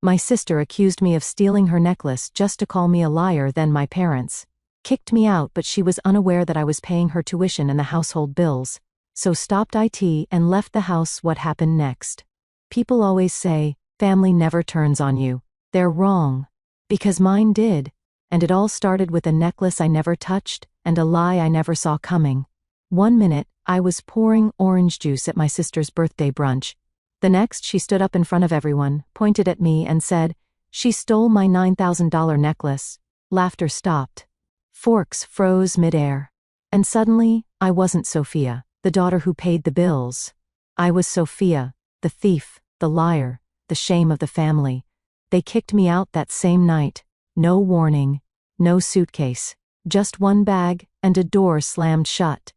My sister accused me of stealing her necklace just to call me a liar. Then my parents kicked me out, but she was unaware that I was paying her tuition and the household bills, so stopped IT and left the house. What happened next? People always say, family never turns on you. They're wrong. Because mine did. And it all started with a necklace I never touched, and a lie I never saw coming. One minute, I was pouring orange juice at my sister's birthday brunch. The next, she stood up in front of everyone, pointed at me and said, "She stole my $9,000 necklace." Laughter stopped. Forks froze midair. And suddenly, I wasn't Sophia, the daughter who paid the bills. I was Sophia, the thief, the liar, the shame of the family. They kicked me out that same night. No warning, no suitcase, just one bag and a door slammed shut.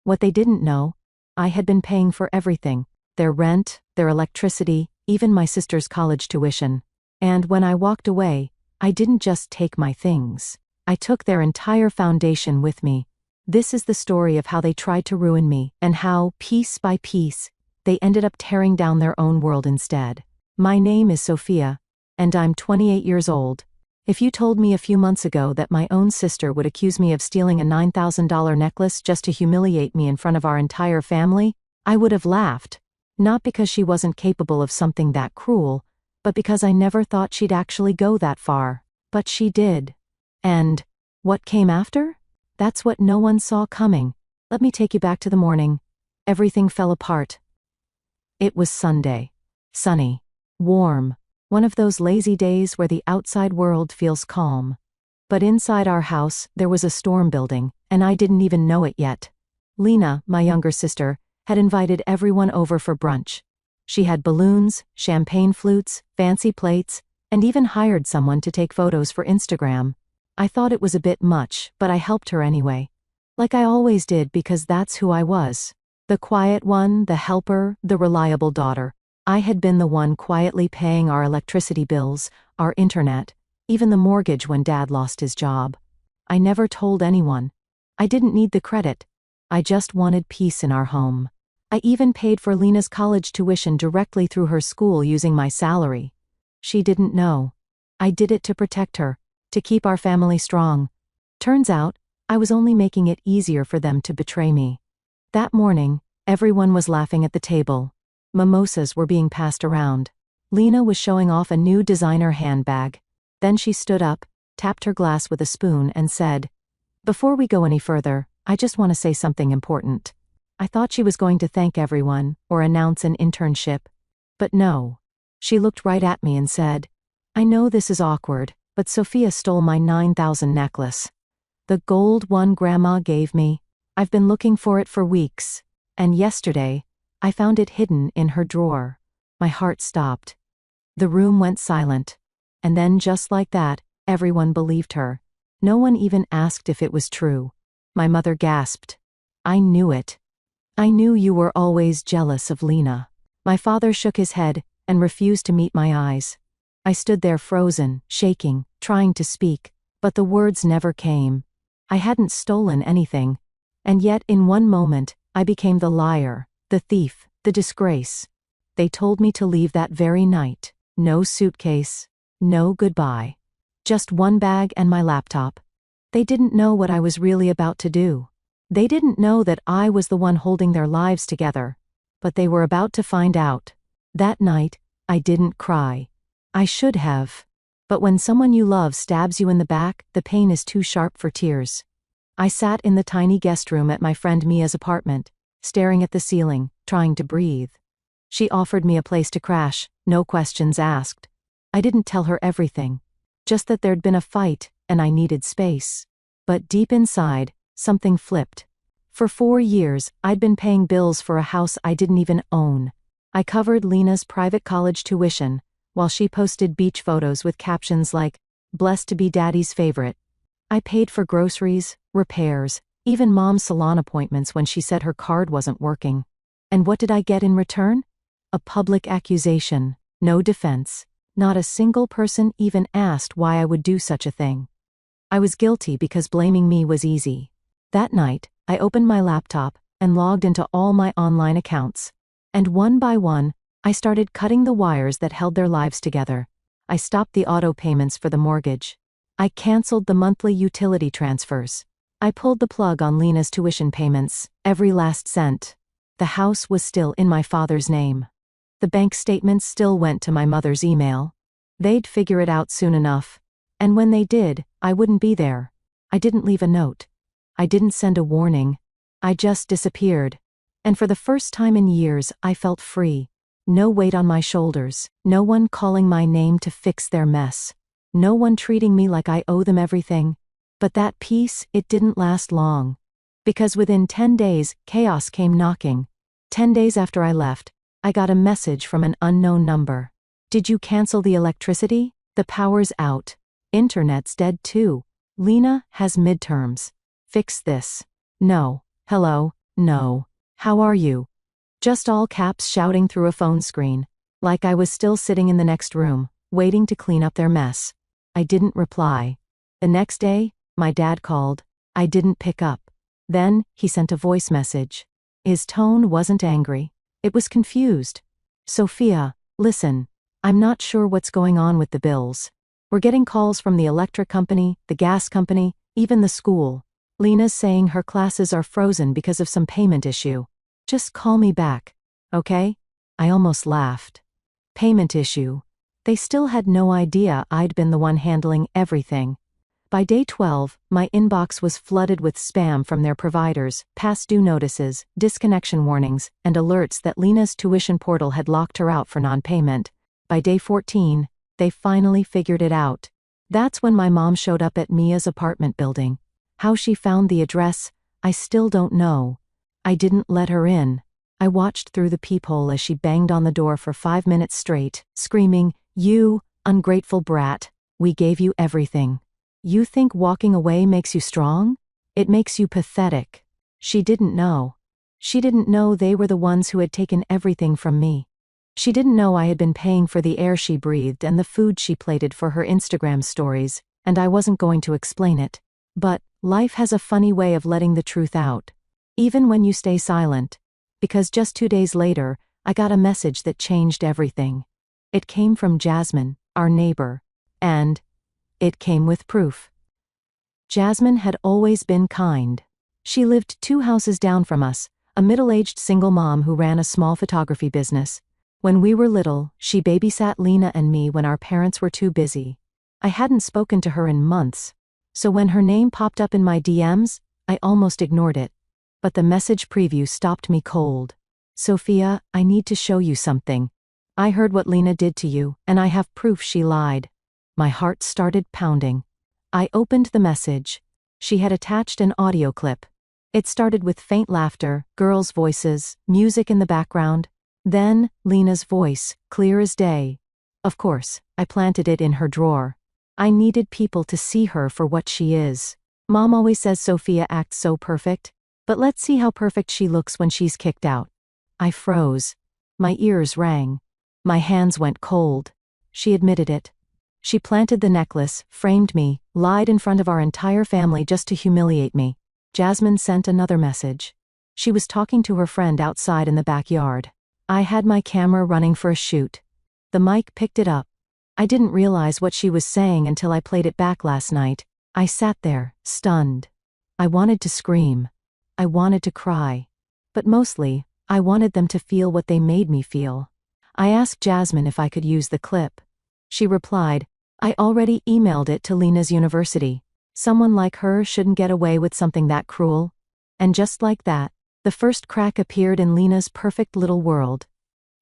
What they didn't know, I had been paying for everything, their rent, their electricity, even my sister's college tuition. And when I walked away, I didn't just take my things. I took their entire foundation with me. This is the story of how they tried to ruin me, and how, piece by piece, they ended up tearing down their own world instead. My name is Sophia, and I'm 28 years old. If you told me a few months ago that my own sister would accuse me of stealing a $9,000 necklace just to humiliate me in front of our entire family, I would have laughed. Not because she wasn't capable of something that cruel, but because I never thought she'd actually go that far. But she did. And what came after? That's what no one saw coming. Let me take you back to the morning. Everything fell apart. It was Sunday. Sunny. Warm. One of those lazy days where the outside world feels calm. But inside our house, there was a storm building, and I didn't even know it yet. Lena, my younger sister, had invited everyone over for brunch. She had balloons, champagne flutes, fancy plates, and even hired someone to take photos for Instagram. I thought it was a bit much, but I helped her anyway. Like I always did, because that's who I was. The quiet one, the helper, the reliable daughter. I had been the one quietly paying our electricity bills, our internet, even the mortgage when Dad lost his job. I never told anyone. I didn't need the credit. I just wanted peace in our home. I even paid for Lena's college tuition directly through her school using my salary. She didn't know. I did it to protect her, to keep our family strong. Turns out, I was only making it easier for them to betray me. That morning, everyone was laughing at the table. Mimosas were being passed around. Lena was showing off a new designer handbag. Then she stood up, tapped her glass with a spoon and said, "Before we go any further, I just want to say something important." I thought she was going to thank everyone, or announce an internship. But no. She looked right at me and said, "I know this is awkward, but Sophia stole my $9,000 necklace. The gold one Grandma gave me. I've been looking for it for weeks. And yesterday, I found it hidden in her drawer." My heart stopped. The room went silent. And then just like that, everyone believed her. No one even asked if it was true. My mother gasped. "I knew it. I knew you were always jealous of Lena." My father shook his head and refused to meet my eyes. I stood there frozen, shaking, trying to speak, but the words never came. I hadn't stolen anything. And yet in one moment, I became the liar, the thief, the disgrace. They told me to leave that very night. No suitcase, no goodbye. Just one bag and my laptop. They didn't know what I was really about to do. They didn't know that I was the one holding their lives together. But they were about to find out. That night, I didn't cry. I should have. But when someone you love stabs you in the back, the pain is too sharp for tears. I sat in the tiny guest room at my friend Mia's apartment, staring at the ceiling, trying to breathe. She offered me a place to crash, no questions asked. I didn't tell her everything. Just that there'd been a fight, and I needed space. But deep inside, something flipped. For 4 years, I'd been paying bills for a house I didn't even own. I covered Lena's private college tuition, while she posted beach photos with captions like, "Blessed to be Daddy's favorite." I paid for groceries, repairs, even Mom's salon appointments when she said her card wasn't working. And what did I get in return? A public accusation, no defense. Not a single person even asked why I would do such a thing. I was guilty because blaming me was easy. That night, I opened my laptop and logged into all my online accounts. And one by one, I started cutting the wires that held their lives together. I stopped the auto payments for the mortgage. I canceled the monthly utility transfers. I pulled the plug on Lena's tuition payments, every last cent. The house was still in my father's name. The bank statements still went to my mother's email. They'd figure it out soon enough. And when they did, I wouldn't be there. I didn't leave a note. I didn't send a warning. I just disappeared. And for the first time in years, I felt free. No weight on my shoulders, no one calling my name to fix their mess. No one treating me like I owe them everything. But that peace, it didn't last long. Because within 10 days, chaos came knocking. 10 days after I left, I got a message from an unknown number. Did you cancel the electricity? The power's out. Internet's dead too. Lena has midterms. Fix this. No. Hello. No. How are you? Just all caps shouting through a phone screen. Like I was still sitting in the next room, waiting to clean up their mess. I didn't reply. The next day, my dad called. I didn't pick up. Then, he sent a voice message. His tone wasn't angry. It was confused. Sophia, listen. I'm not sure what's going on with the bills. We're getting calls from the electric company, the gas company, even the school. Lena's saying her classes are frozen because of some payment issue. Just call me back, okay? I almost laughed. Payment issue. They still had no idea I'd been the one handling everything. By day 12, my inbox was flooded with spam from their providers, past due notices, disconnection warnings, and alerts that Lena's tuition portal had locked her out for non-payment. By day 14, they finally figured it out. That's when my mom showed up at Mia's apartment building. How she found the address, I still don't know. I didn't let her in. I watched through the peephole as she banged on the door for 5 minutes straight, screaming, "You, ungrateful brat, we gave you everything. You think walking away makes you strong? It makes you pathetic." She didn't know. She didn't know they were the ones who had taken everything from me. She didn't know I had been paying for the air she breathed and the food she plated for her Instagram stories, and I wasn't going to explain it. But life has a funny way of letting the truth out, even when you stay silent. Because just 2 days later, I got a message that changed everything. It came from Jasmine, our neighbor, and it came with proof. Jasmine had always been kind. She lived 2 houses down from us, a middle-aged single mom who ran a small photography business. When we were little, she babysat Lena and me when our parents were too busy. I hadn't spoken to her in months, so when her name popped up in my DMs, I almost ignored it. But the message preview stopped me cold. "Sophia, I need to show you something. I heard what Lena did to you, and I have proof she lied." My heart started pounding. I opened the message. She had attached an audio clip. It started with faint laughter, girls' voices, music in the background. Then, Lena's voice, clear as day. Of course, I planted it in her drawer. I needed people to see her for what she is. Mom always says Sophia acts so perfect, but let's see how perfect she looks when she's kicked out. I froze. My ears rang. My hands went cold. She admitted it. She planted the necklace, framed me, lied in front of our entire family just to humiliate me. Jasmine sent another message. She was talking to her friend outside in the backyard. I had my camera running for a shoot. The mic picked it up. I didn't realize what she was saying until I played it back last night. I sat there, stunned. I wanted to scream. I wanted to cry. But mostly, I wanted them to feel what they made me feel. I asked Jasmine if I could use the clip. She replied, "I already emailed it to Lena's university. Someone like her shouldn't get away with something that cruel." And just like that, the first crack appeared in Lena's perfect little world.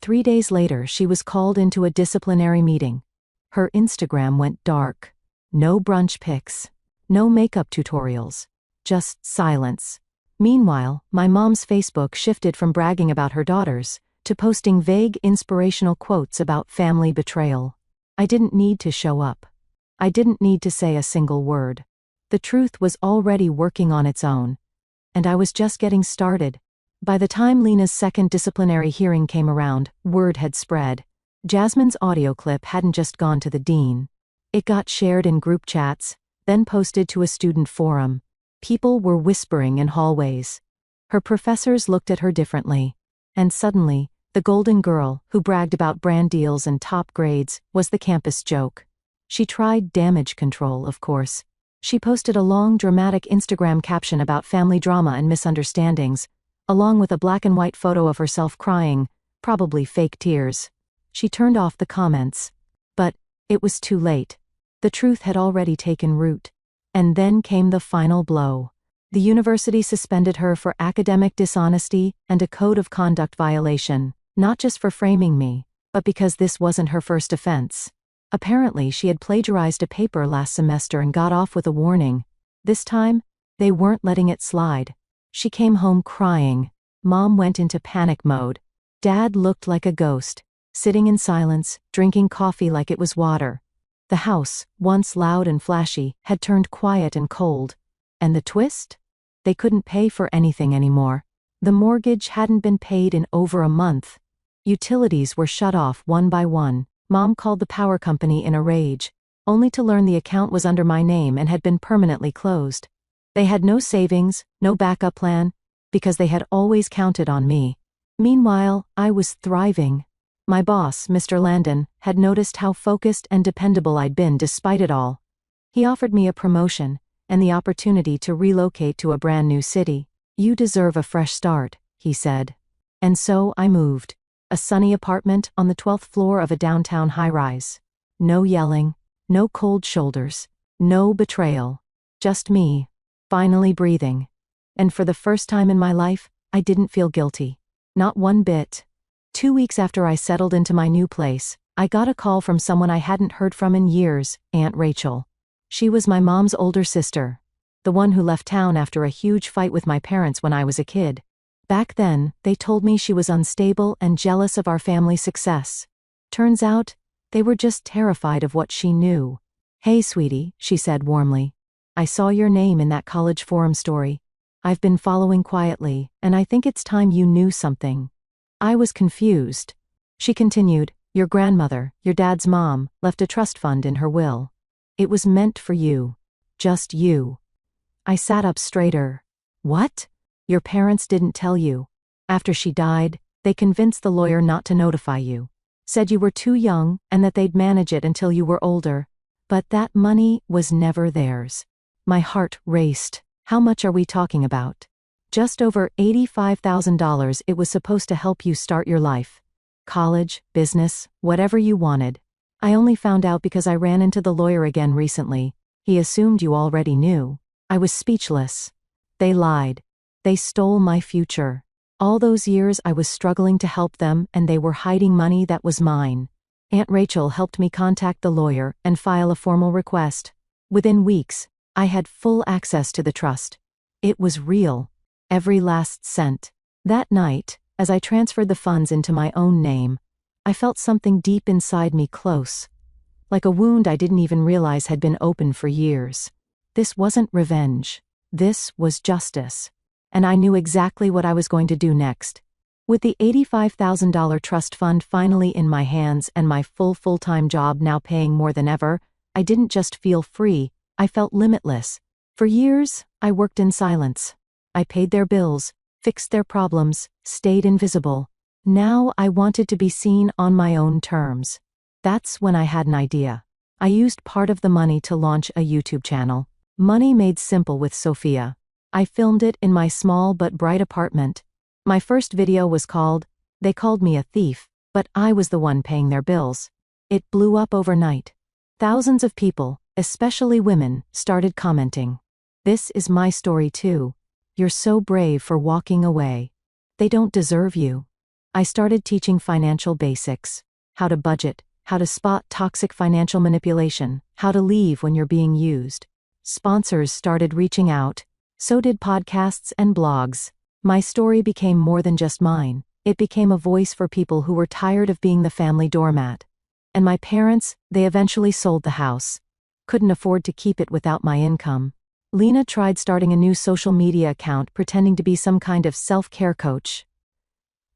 3 days later, she was called into a disciplinary meeting. Her Instagram went dark. No brunch pics. No makeup tutorials. Just silence. Meanwhile, my mom's Facebook shifted from bragging about her daughters to posting vague inspirational quotes about family betrayal. I didn't need to show up. I didn't need to say a single word. The truth was already working on its own. And I was just getting started. By the time Lena's second disciplinary hearing came around, word had spread. Jasmine's audio clip hadn't just gone to the dean. It got shared in group chats, then posted to a student forum. People were whispering in hallways. Her professors looked at her differently. And suddenly, The golden girl, who bragged about brand deals and top grades, was the campus joke. She tried damage control, of course. She posted a long, dramatic Instagram caption about family drama and misunderstandings, along with a black and white photo of herself crying, probably fake tears. She turned off the comments. But it was too late. The truth had already taken root. And then came the final blow. The university suspended her for academic dishonesty and a code of conduct violation, not just for framing me, but because this wasn't her first offense. Apparently, she had plagiarized a paper last semester and got off with a warning. This time, they weren't letting it slide. She came home crying. Mom went into panic mode. Dad looked like a ghost, sitting in silence, drinking coffee like it was water. The house, once loud and flashy, had turned quiet and cold. And the twist? They couldn't pay for anything anymore. The mortgage hadn't been paid in over a month. Utilities were shut off one by one. Mom called the power company in a rage, only to learn the account was under my name and had been permanently closed. They had no savings, no backup plan, because they had always counted on me. Meanwhile, I was thriving. My boss, Mr. Landon, had noticed how focused and dependable I'd been despite it all. He offered me a promotion and the opportunity to relocate to a brand new city. "You deserve a fresh start," he said. And so I moved. A sunny apartment on the 12th floor of a downtown high-rise. No yelling, no cold shoulders, no betrayal. Just me, finally breathing. And for the first time in my life, I didn't feel guilty. Not one bit. 2 weeks after I settled into my new place, I got a call from someone I hadn't heard from in years, Aunt Rachel. She was my mom's older sister, the one who left town after a huge fight with my parents when I was a kid. Back then, they told me she was unstable and jealous of our family's success. Turns out, they were just terrified of what she knew. "Hey, sweetie," she said warmly. "I saw your name in that college forum story. I've been following quietly, and I think it's time you knew something." I was confused. She continued, "Your grandmother, your dad's mom, left a trust fund in her will. It was meant for you. Just you." I sat up straighter. "What? Your parents didn't tell you. After she died, they convinced the lawyer not to notify you. Said you were too young and that they'd manage it until you were older. But that money was never theirs." My heart raced. "How much are we talking about?" "Just over $85,000. It was supposed to help you start your life. College, business, whatever you wanted. I only found out because I ran into the lawyer again recently. He assumed you already knew." I was speechless. They lied. They stole my future. All those years I was struggling to help them, and they were hiding money that was mine. Aunt Rachel helped me contact the lawyer and file a formal request. Within weeks, I had full access to the trust. It was real. Every last cent. That night, as I transferred the funds into my own name, I felt something deep inside me close. Like a wound I didn't even realize had been open for years. This wasn't revenge. This was justice. And I knew exactly what I was going to do next. With the $85,000 trust fund finally in my hands and my full-time job now paying more than ever, I didn't just feel free, I felt limitless. For years, I worked in silence. I paid their bills, fixed their problems, stayed invisible. Now I wanted to be seen on my own terms. That's when I had an idea. I used part of the money to launch a YouTube channel. Money Made Simple with Sophia. I filmed it in my small but bright apartment. My first video was called, "They Called Me a Thief, but I Was the One Paying Their Bills." It blew up overnight. Thousands of people, especially women, started commenting. "This is my story too. You're so brave for walking away. They don't deserve you." I started teaching financial basics. How to budget, how to spot toxic financial manipulation, how to leave when you're being used. Sponsors started reaching out. So did podcasts and blogs. My story became more than just mine. It became a voice for people who were tired of being the family doormat. And my parents, they eventually sold the house. Couldn't afford to keep it without my income. Lena tried starting a new social media account pretending to be some kind of self-care coach.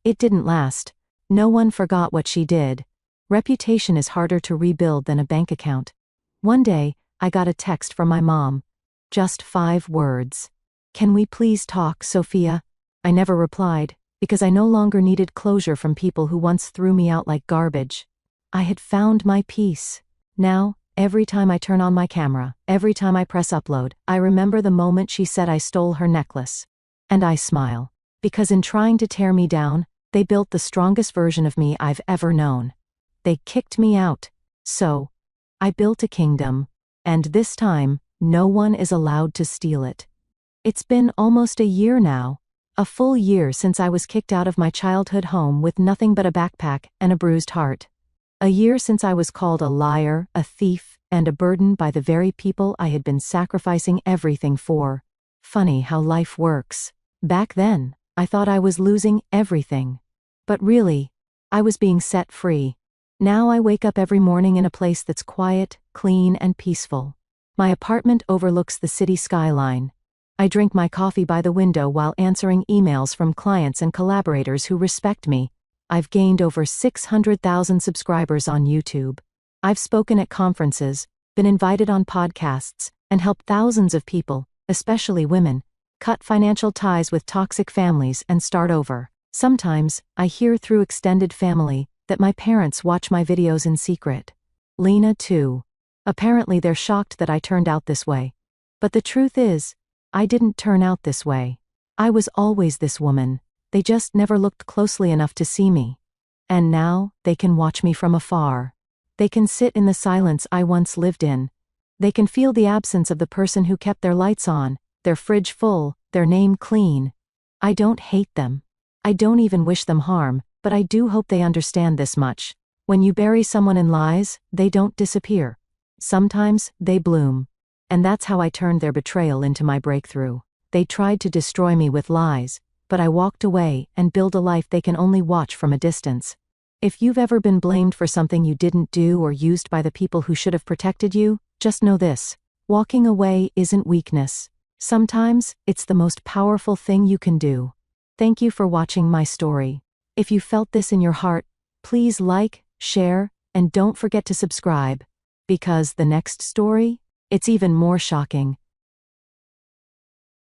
It didn't last. No one forgot what she did. Reputation is harder to rebuild than a bank account. One day, I got a text from my mom. Just 5 words. "Can we please talk, Sophia?" I never replied. because I no longer needed closure from people who once threw me out like garbage. I had found my peace. Now, every time I turn on my camera, every time I press upload, I remember the moment she said I stole her necklace. And I smile. Because in trying to tear me down, they built the strongest version of me I've ever known. They kicked me out. So, I built a kingdom. And this time, no one is allowed to steal it. It's been almost a year now. A full year since I was kicked out of my childhood home with nothing but a backpack and a bruised heart. A year since I was called a liar, a thief, and a burden by the very people I had been sacrificing everything for. Funny how life works. Back then, I thought I was losing everything. But really, I was being set free. Now I wake up every morning in a place that's quiet, clean, and peaceful. My apartment overlooks the city skyline. I drink my coffee by the window while answering emails from clients and collaborators who respect me. I've gained over 600,000 subscribers on YouTube. I've spoken at conferences, been invited on podcasts, and helped thousands of people, especially women, cut financial ties with toxic families and start over. Sometimes, I hear through extended family that my parents watch my videos in secret. Lena too. Apparently they're shocked that I turned out this way. But the truth is, I didn't turn out this way. I was always this woman. They just never looked closely enough to see me. And now, they can watch me from afar. They can sit in the silence I once lived in. They can feel the absence of the person who kept their lights on, their fridge full, their name clean. I don't hate them. I don't even wish them harm, but I do hope they understand this much. When you bury someone in lies, they don't disappear. Sometimes, they bloom. And that's how I turned their betrayal into my breakthrough. They tried to destroy me with lies, but I walked away and built a life they can only watch from a distance. If you've ever been blamed for something you didn't do or used by the people who should have protected you, just know this: walking away isn't weakness. Sometimes, it's the most powerful thing you can do. Thank you for watching my story. If you felt this in your heart, please like, share, and don't forget to subscribe. Because the next story? It's even more shocking.